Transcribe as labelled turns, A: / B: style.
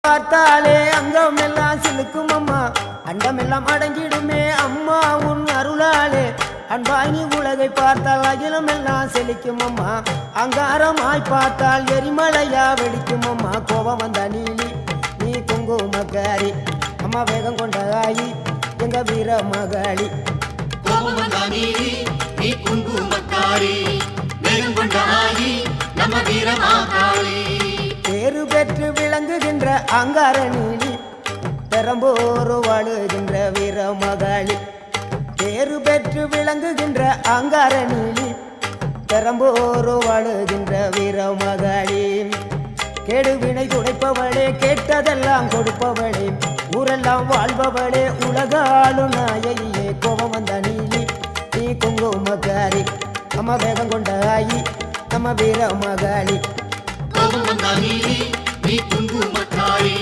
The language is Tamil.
A: பார்த்தாலே அங்கம் எல்லாம் சிலுக்கும் அம்மா, அண்டமெல்லாம் அடங்கிடுமே அம்மா உன் அருளாலே. அன்பாங்கி உலகை பார்த்தால் அகிலம் எல்லாம் செழிக்கும் அம்மா, அங்காரமாய் பார்த்தால் எரிமலையா வெடிக்கும் அம்மா. கோபம் வந்த நீலி நீ குங்குமக்காரி அம்மா, வேகம் கொண்ட ஆயி எங்க வீர மகாளி.
B: கோபம் வந்த நீலி நீ குங்குமக்காரி, வேகம் கொண்ட ஆயி நம்ம வீர மகாளி.
A: பேரு பெற்று விளங்குகின்ற அங்கார நீலி, பெரம்போரு வாழுகின்ற வீர மகாளி. பேரு பெற்று விளங்குகின்ற அங்கார நீலி, பெரம்போரு வாழுகின்ற வீர மகாளி. கேடுவினை துடைப்பவளே, கேட்டதெல்லாம் கொடுப்பவளே, ஊரெல்லாம் வாழ்பவளே, உலகாலும் நாயகியே. கோபம் வந்த நீலி நீ குங்குமக்காரி அம்மா, வேகம் கொண்ட ஆயி நம்ம வீர மகாளி.
B: கோபம் வந்த நீலி நீ குங்குமக்காரி.